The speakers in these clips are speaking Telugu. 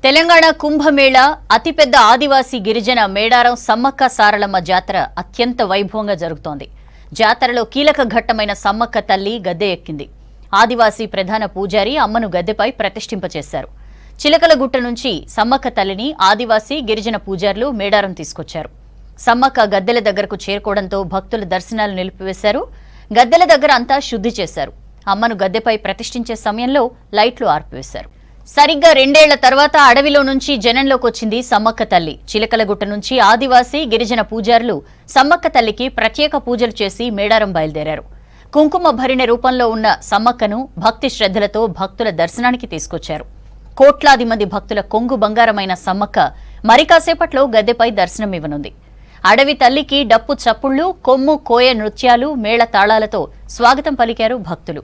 తెలంగాణ కుంభమేళా అతిపెద్ద ఆదివాసీ గిరిజన మేడారం సమ్మక్క సారలమ్మ జాతర అత్యంత వైభవంగా జరుగుతోంది. జాతరలో కీలక ఘట్టమైన సమ్మక్క తల్లి గద్దె ఎక్కింది. ఆదివాసీ ప్రధాన పూజారి అమ్మను గద్దెపై ప్రతిష్ఠింపచేశారు. చిలకలగుట్ట నుంచి సమ్మక్క తల్లిని ఆదివాసీ గిరిజన పూజారులు మేడారం తీసుకొచ్చారు. సమ్మక్క గద్దెల దగ్గరకు చేరుకోవడంతో భక్తుల దర్శనాలు నిలిపివేశారు. గద్దెల దగ్గర అంతా శుద్ధి చేశారు. అమ్మను గద్దెపై ప్రతిష్ఠించే సమయంలో లైట్లు ఆర్పివేశారు. సరిగ్గా 2 ఏళ్ల తర్వాత అడవిలో నుంచి జనంలోకి వచ్చింది సమ్మక్క తల్లి. చిలకలగుట్ట నుంచి ఆదివాసీ గిరిజన పూజారులు సమ్మక్క తల్లికి ప్రత్యేక పూజలు చేసి మేడారం బయలుదేరారు. కుంకుమ భరిణె రూపంలో ఉన్న సమ్మక్కను భక్తి శ్రద్ధలతో భక్తుల దర్శనానికి తీసుకొచ్చారు. కోట్లాది మంది భక్తుల కొంగు బంగారమైన సమ్మక్క మరి కాసేపట్లో గద్దెపై దర్శనమివ్వనుంది. అడవి తల్లికి డప్పు చప్పుళ్లు, కొమ్ము కోయ నృత్యాలు, మేళ తాళాలతో స్వాగతం పలికారు భక్తులు.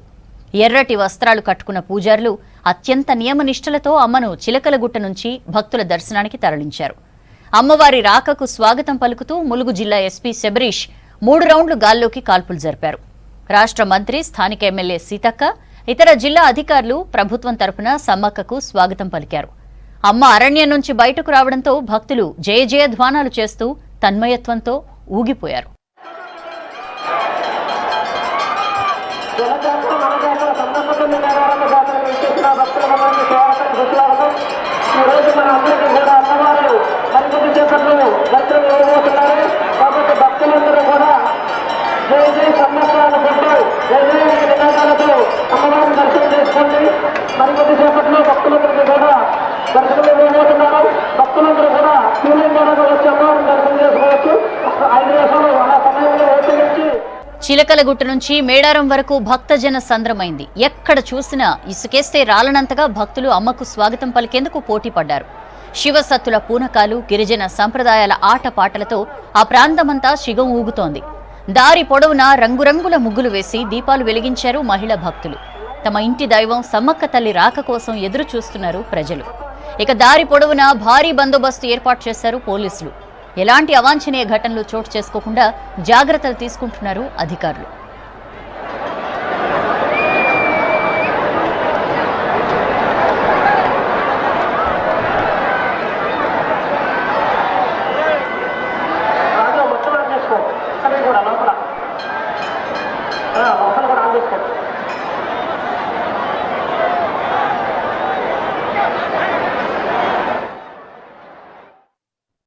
ఎర్రటి వస్త్రాలు కట్టుకున్న పూజారులు అత్యంత నియమనిష్టలతో అమ్మను చిలకలగుట్ట నుంచి భక్తుల దర్శనానికి తరలించారు. అమ్మవారి రాకకు స్వాగతం పలుకుతూ ములుగు జిల్లా ఎస్పీ శబరీష్ 3 రౌండ్లు గాల్లోకి కాల్పులు జరిపారు. రాష్ట్ర మంత్రి, స్థానిక ఎమ్మెల్యే సీతక్క, ఇతర జిల్లా అధికారులు ప్రభుత్వం తరపున సమ్మక్కకు స్వాగతం పలికారు. అమ్మ అరణ్యం నుంచి బయటకు రావడంతో భక్తులు జయ జయధ్వానాలు చేస్తూ తన్మయత్వంతో ఊగిపోయారు. ఈరోజు మన అందరికీ కూడా అమ్మవారు మరికొద్ది సేపట్లో దర్శనం ఇవ్వబోతున్నారు. కాబట్టి భక్తులందరూ కూడా జై జై సమ్మక్క అనుకుంటూ జై జై నినాదాలతో అమ్మవారిని దర్శనం చేసుకోండి. మరికొద్ది సేపట్లో భక్తులందరికీ కూడా దర్శనం ఇవ్వబోతున్నారు. భక్తులందరూ కూడా క్యూలైన్ ద్వారా వచ్చి అమ్మవారిని దర్శనం చేసుకోవచ్చు. 5 నిమిషాలు ఆ సమయంలో ఉపయోగించి చిలకలగుట్ట నుంచి మేడారం వరకు భక్తజన సంద్రమైంది. ఎక్కడ చూసినా ఇసుకేస్తే రాలనంతగా భక్తులు అమ్మకు స్వాగతం పలికేందుకు పోటీ పడ్డారు. శివసత్తుల పూనకాలు, గిరిజన సంప్రదాయాల ఆటపాటలతో ఆ ప్రాంతమంతా శిగం ఊగుతోంది. దారి పొడవునా రంగురంగుల ముగ్గులు వేసి దీపాలు వెలిగించారు మహిళా భక్తులు. తమ ఇంటి దైవం సమ్మక్క తల్లి రాక కోసం ఎదురు చూస్తున్నారు ప్రజలు. ఇక దారి పొడవునా భారీ బందోబస్తు ఏర్పాటు చేశారు పోలీసులు. ఎలాంటి అవాంఛనీయ ఘటనలు చోటు చేసుకోకుండా జాగ్రత్తలు తీసుకుంటున్నారు అధికారులు.